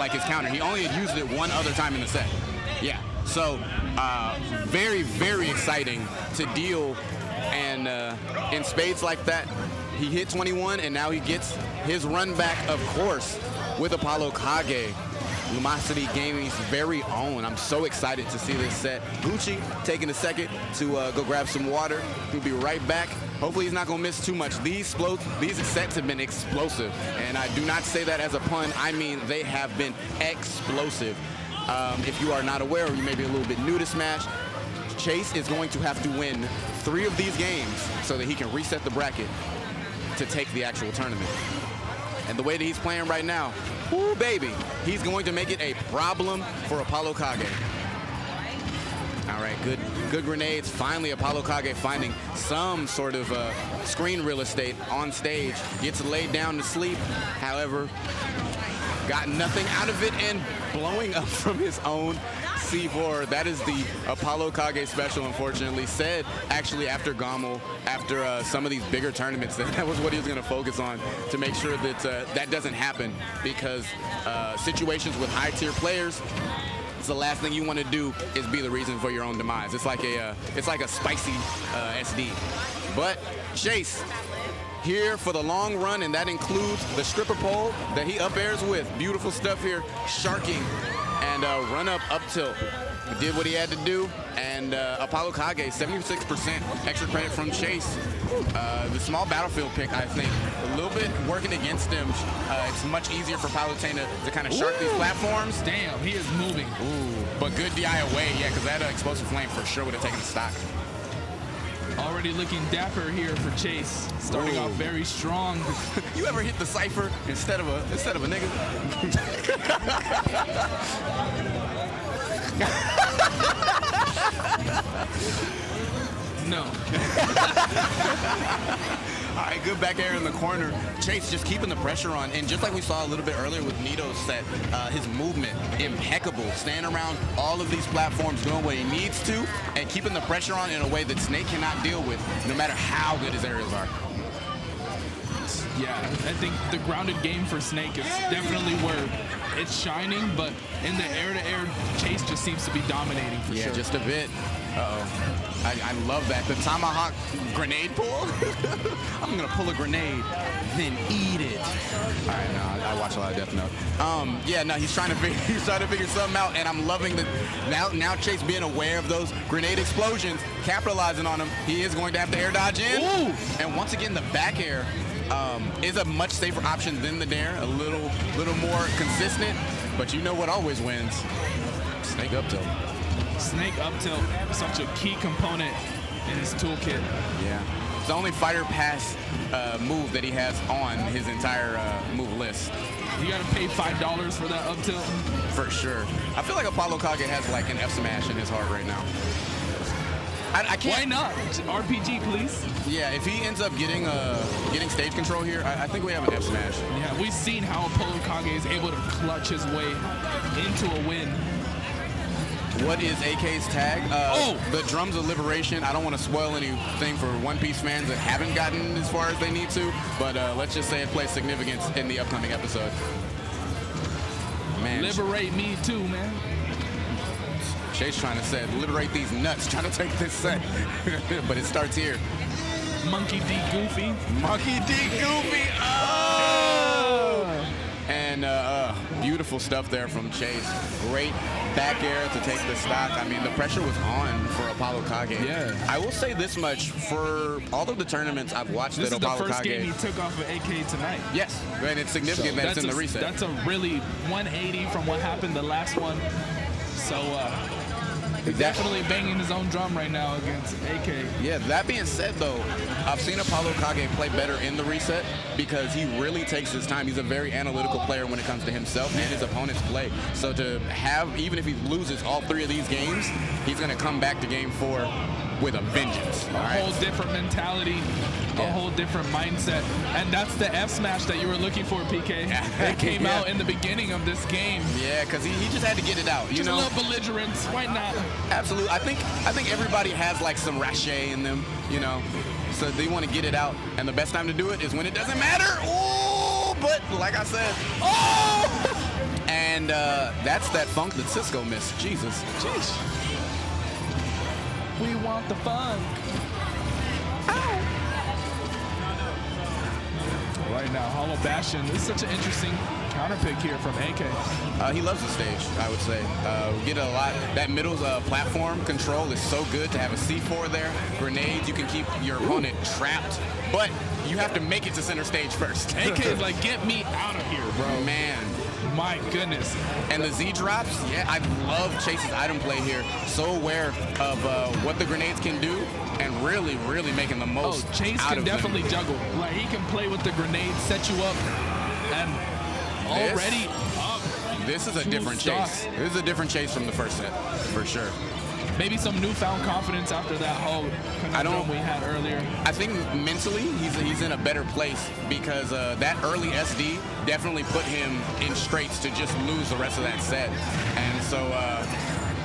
like his counter. He only had used it one other time in the set. Yeah. So very, very exciting to deal, and in spades like that, he hit 21, and now he gets his run back, of course, with Apollokage, Lumosity Gaming's very own. I'm so excited to see this set. Gucci taking a second to go grab some water. He'll be right back. Hopefully he's not going to miss too much. These sets have been explosive, and I do not say that as a pun. I mean they have been explosive. If you are not aware, or you may be a little bit new to Smash, Chase is going to have to win 3 of these games so that he can reset the bracket to take the actual tournament. And the way that he's playing right now, ooh, baby, he's going to make it a problem for Apollokage. All right, good grenades. Finally, Apollokage finding some sort of screen real estate on stage. Gets laid down to sleep. However, got nothing out of it and blowing up from his own C4. That is the Apollokage special, unfortunately. Said, actually, after Gommel, after some of these bigger tournaments, that was what he was going to focus on to make sure that that doesn't happen, because situations with high-tier players, it's the last thing you want to do is be the reason for your own demise. It's like a spicy SD. But Chase, here for the long run, and that includes the stripper pole that he up airs with. Beautiful stuff here, sharking and run up tilt. He did what he had to do, and Apollokage, 76% extra credit from Chase. The small battlefield pick, I think, a little bit working against him. It's much easier for Palutena to kind of shark these platforms. Damn, he is moving. Ooh, but good DI away, yeah, because that explosive flame for sure would have taken the stock. Already looking dapper here for Chase. Starting off very strong. You ever hit the cipher instead of a nigga? No. All right, good back air in the corner. Chase just keeping the pressure on, and just like we saw a little bit earlier with Nito's set, his movement impeccable, staying around all of these platforms, doing what he needs to, and keeping the pressure on in a way that Snake cannot deal with, no matter how good his aerials are. Yeah, I think the grounded game for Snake is definitely where it's shining, but in the air-to-air, Chase just seems to be dominating for sure. Yeah, just a bit. Uh-oh. I love that. The tomahawk grenade pull. I'm going to pull a grenade, then eat it. All right, no, I watch a lot of Death Note. Yeah, no, he's trying to figure something out, and I'm loving that now Chase being aware of those grenade explosions, capitalizing on them. He is going to have to air dodge in. Ooh. And once again, the back air is a much safer option than the Nair, a little more consistent, but you know what always wins? Snake up tilt. Snake up tilt, such a key component in his toolkit. Yeah. It's the only fighter pass move that he has on his entire move list. You gotta pay $5 for that up tilt? For sure. I feel like Apollokage has like an F-Smash in his heart right now. I can't. Why not? RPG, please. Yeah, if he ends up getting stage control here, I think we have an F-Smash. Yeah, we've seen how Apollokage is able to clutch his way into a win. What is AK's tag? The Drums of Liberation. I don't want to spoil anything for One Piece fans that haven't gotten as far as they need to, but let's just say it plays significance in the upcoming episode. Man, Liberate me too, man. Chase trying to say, liberate these nuts, trying to take this set. But it starts here. Monkey D. Goofy. Monkey D. Goofy. Oh! And beautiful stuff there from Chase. Great back air to take the stock. I mean, the pressure was on for Apollokage. Yeah. I will say this much, for all of the tournaments I've watched this that Apollokage... This is the first game he took off of AK tonight. Yes, and it's significant that it's in the reset. That's a really 180 from what happened the last one. So, he's definitely banging his own drum right now against AK. Yeah, that being said, though, I've seen Apollokage play better in the reset because he really takes his time. He's a very analytical player when it comes to himself and his opponent's play. So to have, even if he loses all 3 of these games, he's going to come back to game 4 with a vengeance. A whole different mentality, a whole different mindset. And that's the F-Smash that you were looking for, PK. It came out in the beginning of this game. Yeah, because he just had to get it out. You know? A little belligerence. Why not? Absolutely. I think everybody has like some rache in them, you know. So they want to get it out. And the best time to do it is when it doesn't matter. Ooh, but like I said, And that's that funk that Cisco missed. Jesus. Jeez. We want the funk. Ow. Right now, Hollow Bastion. This is such an interesting counter pick here from AK. He loves the stage, I would say. We get a lot. That middle platform control is so good to have a C4 there. Grenades, you can keep your opponent trapped, but you have to make it to center stage first. AK is like, get me out of here, bro. Man. My goodness. And the Z drops, yeah, I love Chase's item play here. So aware of what the grenades can do and really, really making the most Chase out can of definitely them. juggle. Like, he can play with the grenades, set you up, and already up. This is a different Chase. This is a different Chase from the first set, for sure. Maybe some newfound confidence after that whole conundrum we had earlier. I think mentally he's in a better place because that early SD definitely put him in straits to just lose the rest of that set. And so,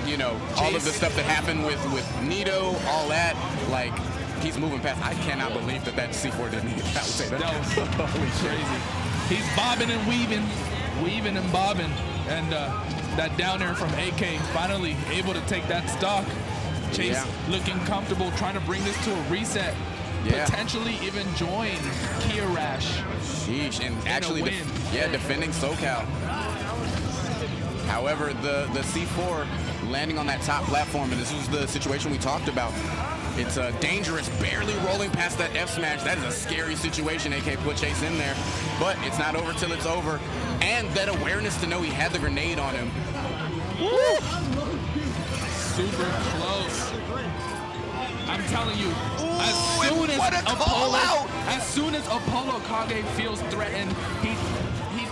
you know, all of the stuff that happened with Nito, all that, like, he's moving past. I cannot believe that C4 didn't hit. I would say that. That was crazy. He's bobbing and weaving and bobbing. And that down air from AK, finally able to take that stock. Chase looking comfortable, trying to bring this to a reset. Potentially even join Kia Rash. Sheesh, and actually, defending SoCal. However, the C4 landing on that top platform, and this was the situation we talked about. It's dangerous, barely rolling past that F smash. That is a scary situation. AK put Chase in there, but it's not over till it's over. And that awareness to know he had the grenade on him. Woo! Super close. I'm telling you, as soon as Apollokage feels threatened, he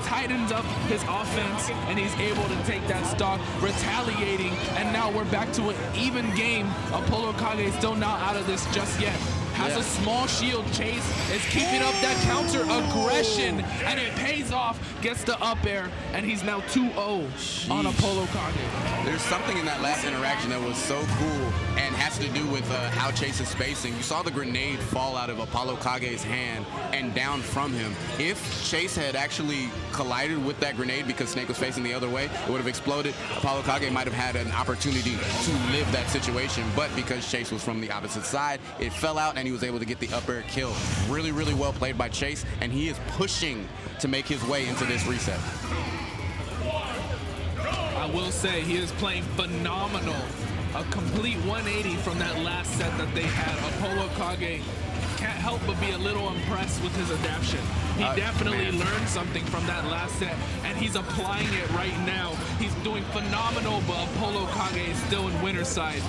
tightens up his offense and he's able to take that stock, retaliating, and now we're back to an even game. Apollokage still not out of this just yet. Has a small shield. Chase is keeping up that counter aggression, and it pays off. Gets the up air, and he's now 2-0 on Apollokage. There's something in that last interaction that was so cool and has to do with how Chase is spacing. You saw the grenade fall out of Apollokage's hand and down from him. If Chase had actually collided with that grenade because Snake was facing the other way, it would have exploded. Apollokage might have had an opportunity to live that situation, but because Chase was from the opposite side, it fell out and he was able to get the up air kill. Really, really well played by Chase, and he is pushing to make his way into this reset. I will say he is playing phenomenal. A complete 180 from that last set that they had. Apollokage can't help but be a little impressed with his adaptation. He definitely learned something from that last set, and he's applying it right now. He's doing phenomenal, but Apollokage is still in winner's side.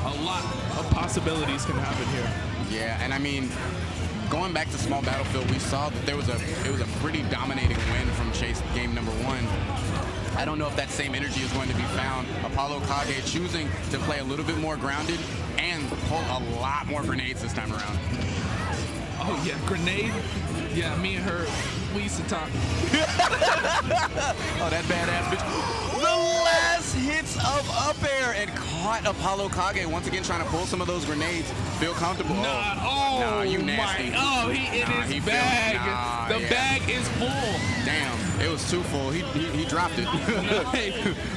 A lot of possibilities can happen here. Yeah, and I mean, going back to Small Battlefield, we saw that it was a pretty dominating win from Chase game number 1. I don't know if that same energy is going to be found. Apollokage choosing to play a little bit more grounded and pull a lot more grenades this time around. Oh yeah, grenade. Yeah, me and her, we used to talk. Oh, that badass bitch. The last hits of up air and caught Apollokage once again trying to pull some of those grenades. Feel comfortable. Nah, you nasty. He in his bag. The bag is full. Damn, it was too full. He dropped it.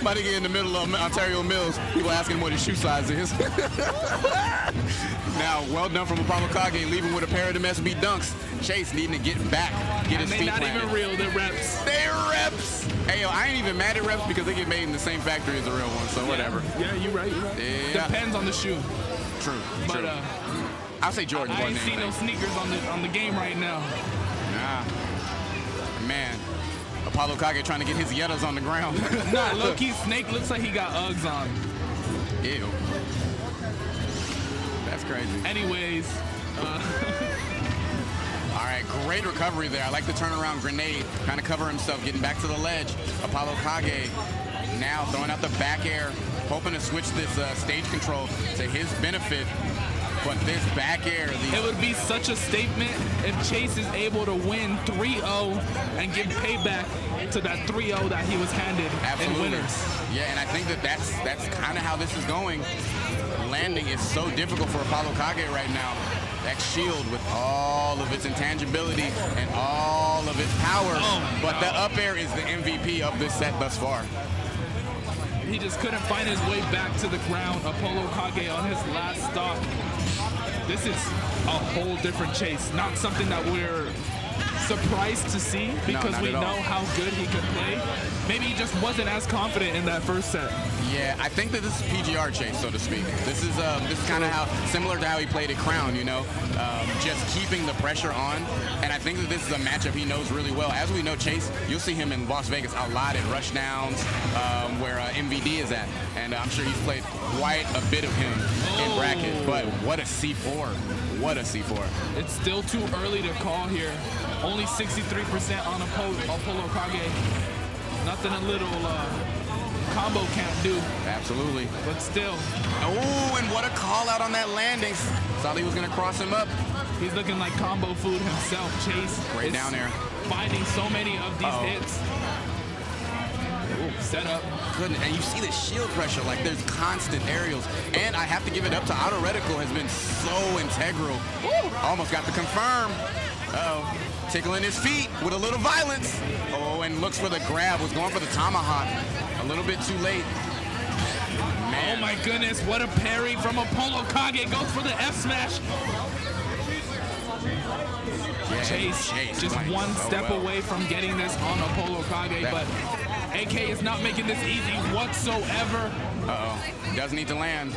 About to get in the middle of Ontario Mills. People asking him what his shoe size is. Now, well done from Apollokage, leaving with a pair of them SB dunks. Chase needing to get back, get his feet planted. They're not even real, they're reps. They're reps. Hey, yo, I ain't even mad at reps because they get made in the same factory as the real ones, so whatever. Yeah, you're right. Yeah. Depends on the shoe. True. But I'll say Jordan. I ain't seen no sneakers on the game right now. Nah. Man. Apollokage trying to get his Yettas on the ground. Nah, low-key, Snake looks like he got Uggs on. Ew. That's crazy. Anyways. All right, great recovery there. I like the turnaround grenade. Trying to cover himself, getting back to the ledge. Apollokage now throwing out the back air, hoping to switch this stage control to his benefit. But this back air... It would be such a statement if Chase is able to win 3-0 and give payback to that 3-0 that he was handed in winners. Yeah, and I think that's kind of how this is going. Landing is so difficult for Apollokage right now. That shield with all of its intangibility and all of its power. But the up air is the MVP of this set thus far. He just couldn't find his way back to the ground. Apollokage on his last stock. This is a whole different Chase. Not something that we're surprised to see because we know how good he could play. Maybe he just wasn't as confident in that first set. Yeah, I think that this is PGR Chase, so to speak. This is kind of how similar to how he played at Crown, you know, just keeping the pressure on. And I think that this is a matchup he knows really well. As we know, Chase, you'll see him in Las Vegas a lot at rushdowns, where MVD is at, and I'm sure he's played quite a bit of him in bracket. But what a C4! What a C4! It's still too early to call here. Only 63% on Apollokage. Nothing a little combo can't do. Absolutely. But still. Oh, and what a call out on that landing. Thought he was going to cross him up. He's looking like combo food himself. Chase. Great down there. Finding so many of these hits. Ooh, set up. Goodness. And you see the shield pressure, like there's constant aerials. And I have to give it up to Auto Reticle, has been so integral. Ooh, almost got the confirm. Uh-oh. Tickling his feet with a little violence. Oh, and looks for the grab, was going for the tomahawk. A little bit too late. Man. Oh my goodness, what a parry from Apollokage. Goes for the F smash. Yeah, Chase just one step away from getting this on Apollokage, but AK is not making this easy whatsoever. Uh-oh, does need to land.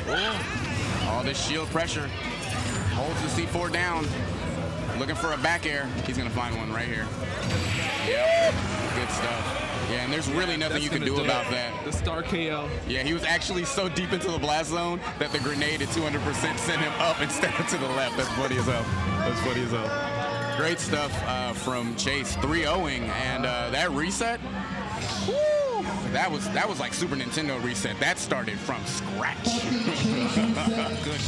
Ooh. All this shield pressure. Holds the C4 down. Looking for a back air. He's gonna find one right here. Yep, good stuff. Yeah, and there's really nothing you can do about that. The star KO. Yeah, he was actually so deep into the blast zone that the grenade at 200% sent him up instead of to the left. That's funny as hell. That's funny as hell. Great stuff from Chase, 3-0ing, and that reset. Woo, that was like Super Nintendo reset. That started from scratch. Good.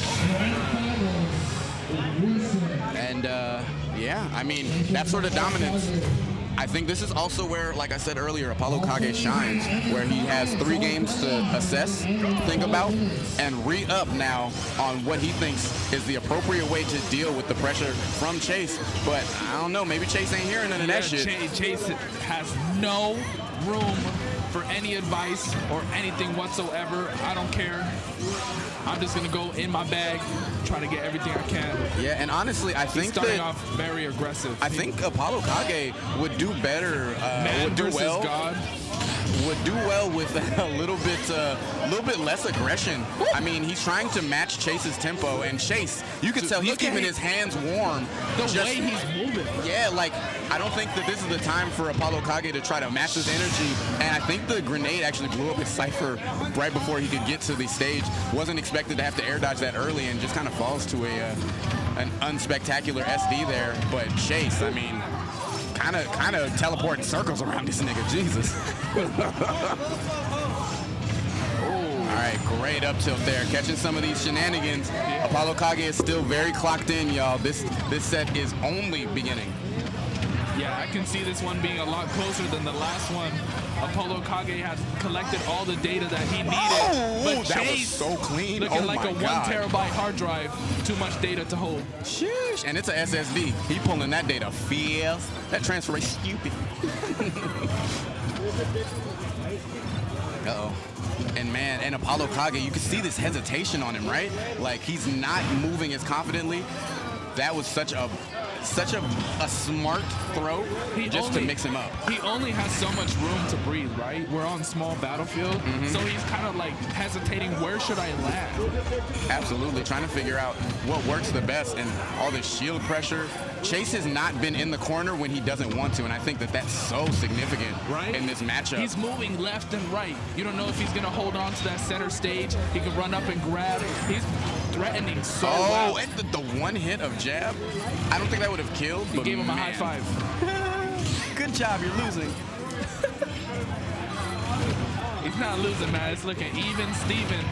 And yeah, I mean, that sort of dominance. I think this is also where, like I said earlier, Apollokage shines, where he has 3 games to assess, think about, and re-up now on what he thinks is the appropriate way to deal with the pressure from Chase. But I don't know, maybe Chase ain't hearing none of that shit. Chase has no room for any advice or anything whatsoever. I don't care. I'm just gonna go in my bag, try to get everything I can. Yeah, and honestly, I think starting off very aggressive. I think Apollokage would do better. Man versus God. Would do well with a little bit less aggression. I mean, he's trying to match Chase's tempo, and Chase, you can tell he's keeping his hands warm. The way he's moving. Yeah, like, I don't think that this is the time for Apollokage to try to match his energy, and I think the grenade actually blew up his Cypher right before he could get to the stage. Wasn't expected to have to air dodge that early, and just kind of falls to an unspectacular SD there. But Chase, I mean, kind of teleporting circles around this nigga, Jesus. All right, great up tilt there, catching some of these shenanigans. Apollokage is still very clocked in, y'all. This set is only beginning. Yeah, I can see this one being a lot closer than the last one. Apollokage had collected all the data that he needed, but that Chase was so clean. looking like a 1 God. terabyte hard drive. Too much data to hold. Sheesh. And it's a SSD. He pulling that data fast. That transfer rate's stupid. Uh-oh. And man, and Apollokage, you can see this hesitation on him, right? Like, he's not moving as confidently. That was such a smart throw just to mix him up. He only has so much room to breathe, right? We're on small battlefield, so he's kind of like hesitating, where should I land? Absolutely, trying to figure out what works the best, and all this shield pressure. Chase has not been in the corner when he doesn't want to, and I think that that's so significant in this matchup. He's moving left and right. You don't know if he's gonna hold on to that center stage. He can run up and grab. He's threatening so well. Oh, and the one hit of jab, I don't think that would have killed. He gave him a high five. Good job, you're losing. He's not losing, man. It's looking even, Steven.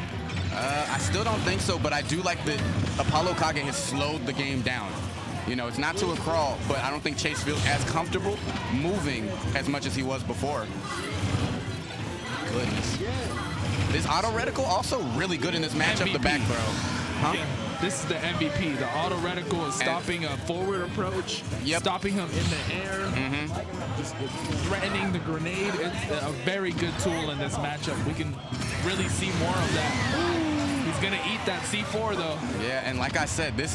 I still don't think so, but I do like that Apollokage has slowed the game down. You know, it's not to a crawl, but I don't think Chase feels as comfortable moving as much as he was before. Goodness. This Auto Reticle also really good in this matchup, MVP. the back throw. Huh? Yeah. this is the MVP. The auto reticle is stopping a forward approach, stopping him in the air, just threatening the grenade. It's a very good tool in this matchup. We can really see more of that. He's gonna eat that C4 though. Yeah, and like I said, I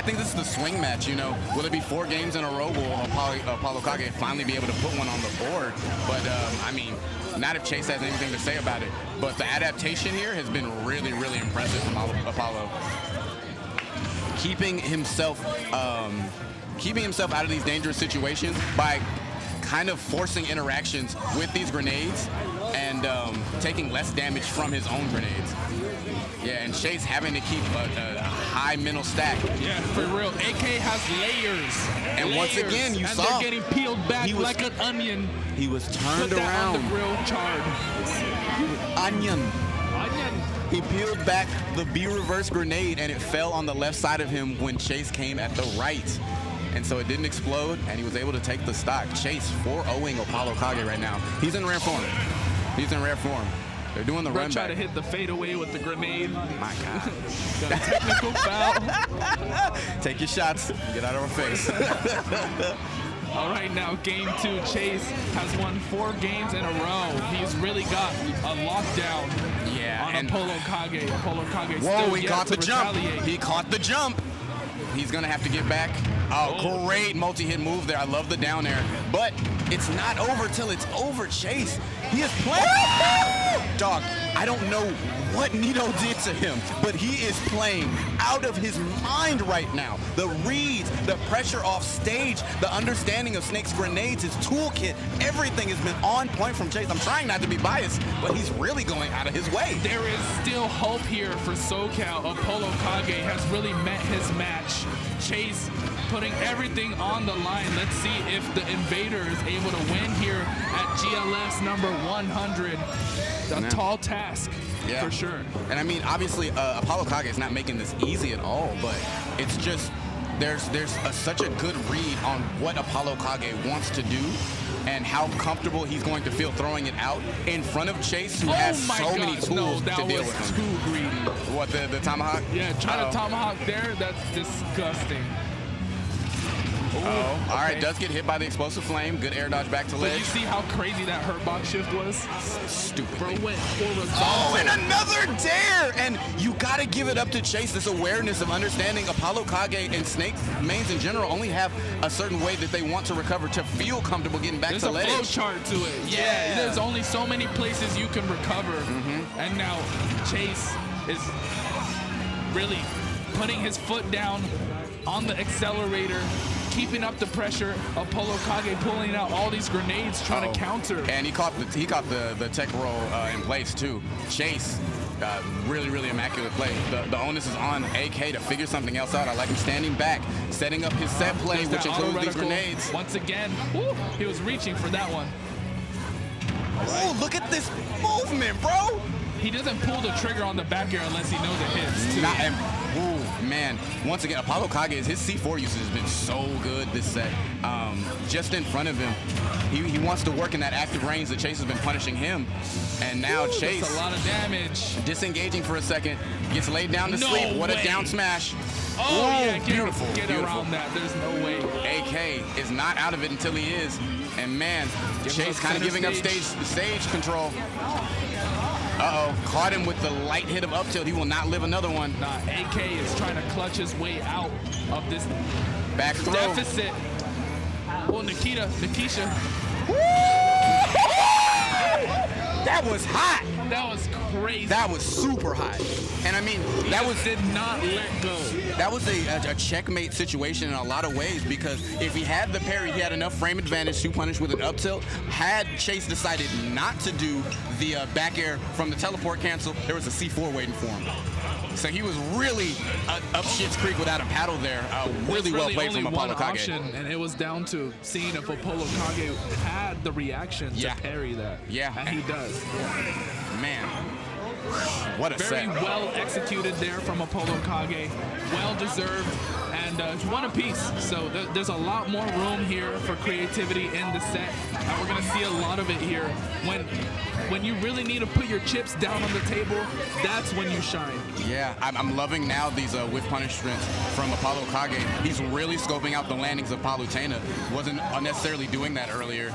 think this is the swing match, you know. Will it be 4 games in a row? Will Apollokage finally be able to put one on the board? But I mean, not if Chase has anything to say about it. But the adaptation here has been really, really impressive from Apollo. Keeping himself out of these dangerous situations by kind of forcing interactions with these grenades and taking less damage from his own grenades. Yeah, and Chase having to keep a high mental stack. Yeah, for real. AK has layers. And once again, you saw they're getting peeled back like an onion. He was turned Put that around. on the grill, charred. Onion. Onion. He peeled back the B reverse grenade, and it fell on the left side of him when Chase came at the right. And so it didn't explode, and he was able to take the stock. Chase 4-0ing Apollokage right now. He's in rare form. He's in rare form. They're doing the run try back. to hit the fadeaway with the grenade. My God. Got a technical foul. Take your shots. Get out of our face. All right, now game 2. Chase has won 4 games in a row. He's really got a lockdown on Apollokage. Apollokage whoa, still he yet caught to the jump. retaliate. He caught the jump. He's going to have to get back. Oh, great multi-hit move there. I love the down air. But it's not over till it's over. Chase, he is playing. Dog, I don't know what Nito did to him, but he is playing out of his mind right now. The reads, the pressure off stage, the understanding of Snake's grenades, his toolkit, everything has been on point from Chase. I'm trying not to be biased, but he's really going out of his way. There is still hope here for SoCal. Apollokage has really met his match. Chase putting everything on the line. Let's see if the Invader is able to win here at GLS number 100. A tall task, for sure. And I mean, obviously, Apollokage is not making this easy at all, but it's just, there's such a good read on what Apollokage wants to do and how comfortable he's going to feel throwing it out in front of Chase, who has so many tools to deal with him. Too greedy. What, the tomahawk? Yeah, trying to tomahawk there, that's disgusting. Oh, all right, does get hit by the explosive flame. Good air dodge back to ledge. But you see how crazy that hurt box shift was? Stupid. Bro went horizontal. Oh, and another dare! And you gotta give it up to Chase, this awareness of understanding Apollokage and Snake mains in general only have a certain way that they want to recover to feel comfortable getting back to ledge. There's a flow chart to it. Yeah. There's only so many places you can recover. And now Chase is really putting his foot down on the accelerator, keeping up the pressure. Apollokage pulling out all these grenades, trying to counter. And he caught the tech roll in place too. Chase, really, really immaculate play. The onus is on AK to figure something else out. I like him standing back, setting up his set play, which includes these grenades. Once again, he was reaching for that one. Oh, look at this movement, bro. He doesn't pull the trigger on the back air unless he knows it hits, too. Man, once again, Apollokage's his C4 usage has been so good this set. Just in front of him, he wants to work in that active range that Chase has been punishing him. And now Chase, that's a lot of damage. Disengaging for a second, gets laid down to sleep. What a down smash. Oh, yeah, beautiful. Get around that. There's no way. AK is not out of it until he is. And man, Chase kind of giving up stage control. Uh-oh, caught him with the light hit of up tilt. He will not live another one. Nah, AK is trying to clutch his way out of this back throw deficit. Oh, Nikisha. That was hot. That was crazy. That was super hot. And I mean, did not let go. That was a checkmate situation in a lot of ways, because if he had the parry, he had enough frame advantage to punish with an up tilt. Had Chase decided not to do the back air from the teleport cancel, there was a C4 waiting for him. So he was really up shit's creek without a paddle there. Really well played from Apollokage. And it was down to seeing if Apollokage had the reaction to parry that. Yeah. And he does. Man. What a Very set. well executed there from Apollokage. Well deserved. And one apiece. So there's a lot more room here for creativity in the set. And we're going to see a lot of it here. When you really need to put your chips down on the table, that's when you shine. Yeah, I'm loving now these whiff punishments from Apollokage. He's really scoping out the landings of Palutena. Wasn't unnecessarily doing that earlier.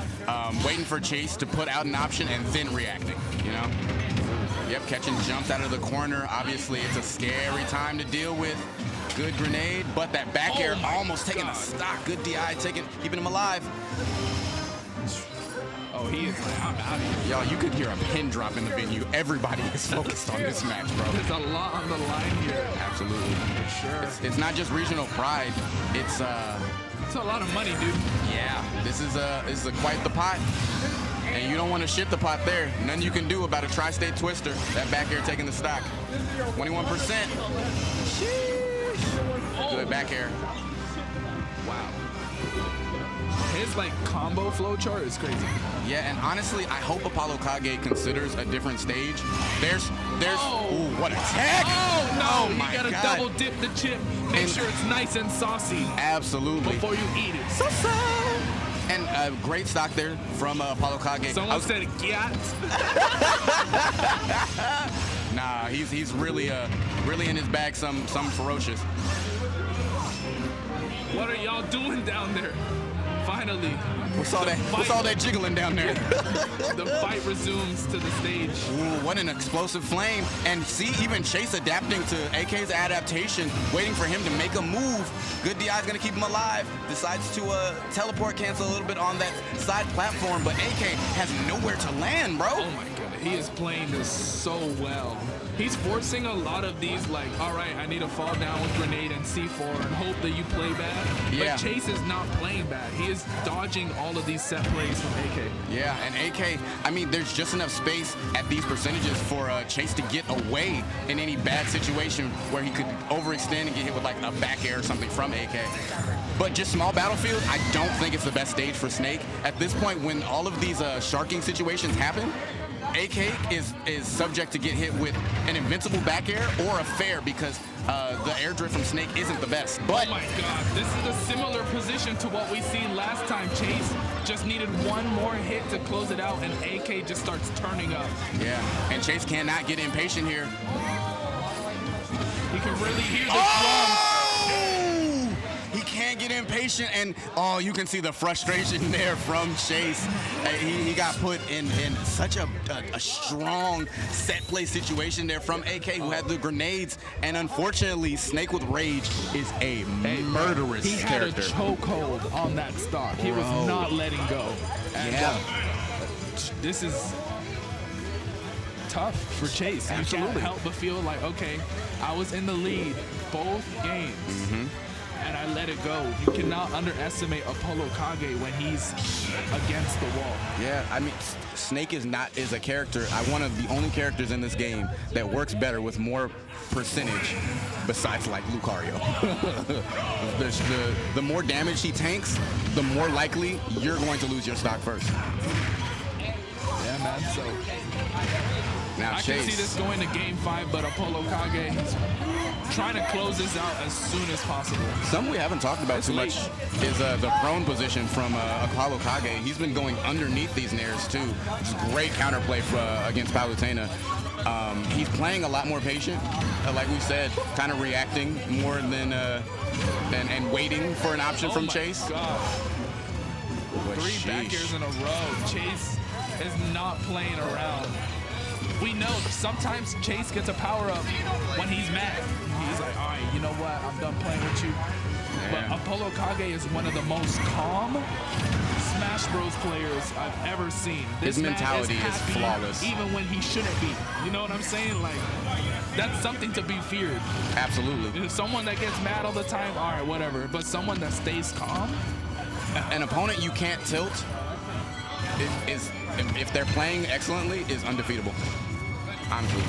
Waiting for Chase to put out an option and then reacting, you know? Yep, catching jumps out of the corner. Obviously, it's a scary time to deal with. Good grenade, but that back air almost taking the stock. Good DI, keeping him alive. Oh, he is like, I'm out of here. Y'all, you could hear a pin drop in the venue. Everybody is focused on this match, bro. There's a lot on the line here. Absolutely. For sure. It's not just regional pride. It's a lot of money, dude. yeah, this is quite the pot. And you don't want to shit the pot there. Nothing you can do about a tri-state twister. That back air taking the stock. 21%. Sheesh. Good back air. Wow. His like combo flow chart is crazy. Yeah, and honestly, I hope Apollokage considers a different stage. There's ooh, what a tag! Oh no, my you gotta God. double dip the chip. Make sure it's nice and saucy Absolutely. before you eat it. So. And great stock there from Apollokage. Someone said gyat. Nah, he's really in his bag. Some ferocious. What are y'all doing down there? Finally. What's all that jiggling down there? The fight resumes to the stage. Ooh, what an explosive flame. And see, even Chase adapting to AK's adaptation, waiting for him to make a move. Good DI is going to keep him alive. Decides to teleport cancel a little bit on that side platform, but AK has nowhere to land, bro. Oh my god, he is playing this so well. He's forcing a lot of these, like, all right, I need to fall down with grenade and C4 and hope that you play bad. Yeah. But Chase is not playing bad. He is dodging all of these set plays from AK. Yeah, and AK, I mean, there's just enough space at these percentages for Chase to get away in any bad situation where he could overextend and get hit with like a back air or something from AK. But just small battlefield, I don't think it's the best stage for Snake. At this point, when all of these sharking situations happen, AK is subject to get hit with an invincible back air or a fair because the air drift from Snake isn't the best. But oh my god, this is a similar position to what we seen last time. Chase just needed one more hit to close it out, and AK just starts turning up. yeah, and Chase cannot get impatient here. He can really hear the drums. He can't get impatient, and oh, you can see the frustration there from Chase. He got put in such a strong set play situation there from AK, who had the grenades, and unfortunately, Snake with Rage is a murderous He had character. a chokehold on that stock. He was Bro. not letting go. And, Yeah. this is tough for Chase. You Absolutely. can't help but feel like, okay, I was in the lead both games. And I let it go. You cannot underestimate Apollokage when he's against the wall. Yeah, I mean, Snake is a character, one of the only characters in this game that works better with more percentage besides like Lucario. the more damage he tanks, the more likely you're going to lose your stock first. Yeah, man, so Now I Chase. can see this going to game 5, but Apollokage is trying to close this out as soon as possible. Something we haven't talked about too much is the prone position from Apollokage. He's been going underneath these nairs too. It's great counterplay against Palutena. He's playing a lot more patient, like we said, kind of reacting more than and waiting for an option from Chase. God. But 3 back airs in a row. Chase is not playing around. We know sometimes Chase gets a power-up when he's mad. He's like, all right, you know what? I'm done playing with you. Yeah. But Apollokage is one of the most calm Smash Bros. Players I've ever seen. This His man mentality is happy flawless. even when he shouldn't be. You know what I'm saying? Like, that's something to be feared. Absolutely. If someone that gets mad all the time, all right, whatever. But someone that stays calm, An opponent you can't tilt is if they're playing excellently, is undefeatable. Honestly.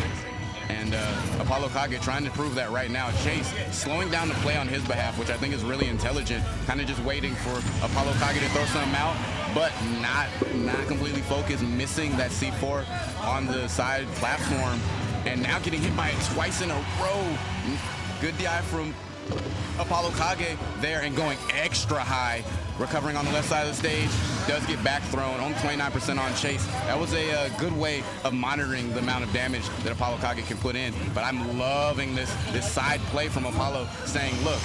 And Apollokage trying to prove that right now. Chase slowing down the play on his behalf, which I think is really intelligent. Kind of just waiting for Apollokage to throw something out, but not completely focused, missing that C4 on the side platform. and now getting hit by it twice in a row. Good DI from Apollokage there and going extra high. Recovering on the left side of the stage, does get back thrown, only 29% on Chase. That was a good way of monitoring the amount of damage that Apollokage can put in. But I'm loving this side play from Apollo saying, look,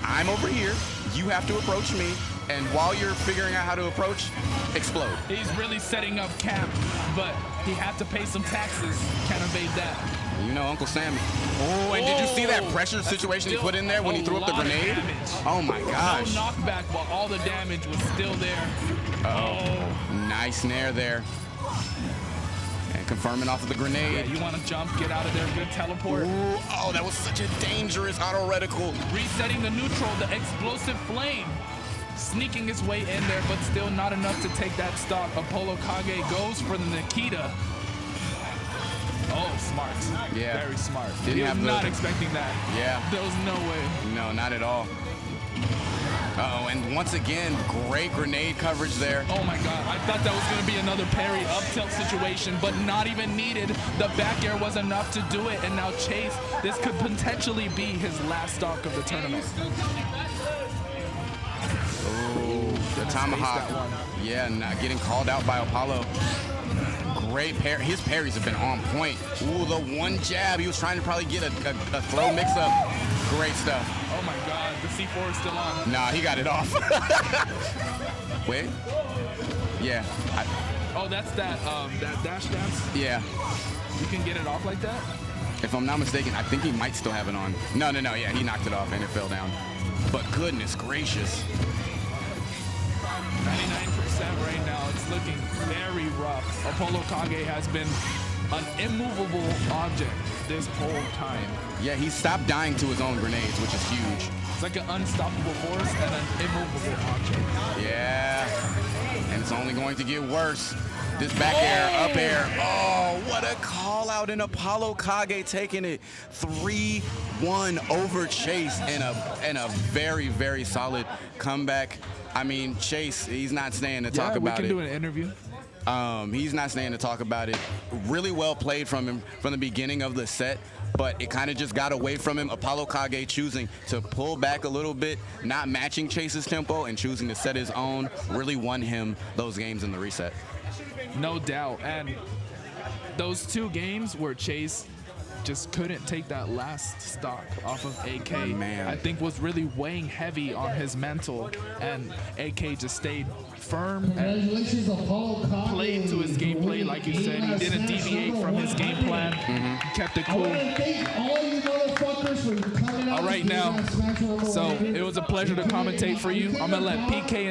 I'm over here, you have to approach me, and while you're figuring out how to approach, explode. He's really setting up camp, but he had to pay some taxes. Can't evade that. You know, Uncle Sam. Oh, and did you see that pressure situation he put in there when he threw up the grenade? Oh my gosh. No knockback, but all the damage was still there. Oh, nice nair there. And confirming off of the grenade. Yeah, you want to jump, get out of there, good teleport. Ooh, oh, that was such a dangerous auto reticle. Resetting the neutral, the explosive flame. Sneaking his way in there, but still not enough to take that stock. Apollokage goes for the Nikita. Oh, smart. Yeah. Very smart. Didn't He was have not expecting that. Yeah. There was no way. No, not at all. Uh-oh, and once again, great grenade coverage there. Oh my God, I thought that was gonna be another parry up tilt situation, but not even needed. The back air was enough to do it, and now Chase, this could potentially be his last stock of the tournament. Ooh, the tomahawk. Yeah, not getting called out by Apollo. Great parry. His parries have been on point. Ooh, the one jab. He was trying to probably get a throw mix-up. Great stuff. Oh my God, the C4 is still on. Nah, he got it off. Wait. Yeah. Oh, that's that dash dance? Yeah. You can get it off like that? If I'm not mistaken, I think he might still have it on. No. Yeah, he knocked it off and it fell down. But goodness gracious. 99% right now. It's looking very rough. Apollokage has been an immovable object this whole time. Yeah, he stopped dying to his own grenades, which is huge. It's like an unstoppable force and an immovable object. Yeah, and it's only going to get worse. This back air, up air. Oh, what a call out, in Apollokage taking it 3-1 over Chase and a very, very solid comeback. I mean, Chase, he's not staying to talk about it. We can do an interview. He's not staying to talk about it. Really well played from him from the beginning of the set, but it kind of just got away from him. Apollokage choosing to pull back a little bit, not matching Chase's tempo and choosing to set his own, really won him those games in the reset. No doubt. And those two games where Chase just couldn't take that last stock off of AK, Man. I think was really weighing heavy on his mental, and AK just stayed firm and played to his gameplay. Like you said, he didn't deviate from his game plan. He kept it cool. All right, now, so it was a pleasure to commentate for you. I'm gonna let PK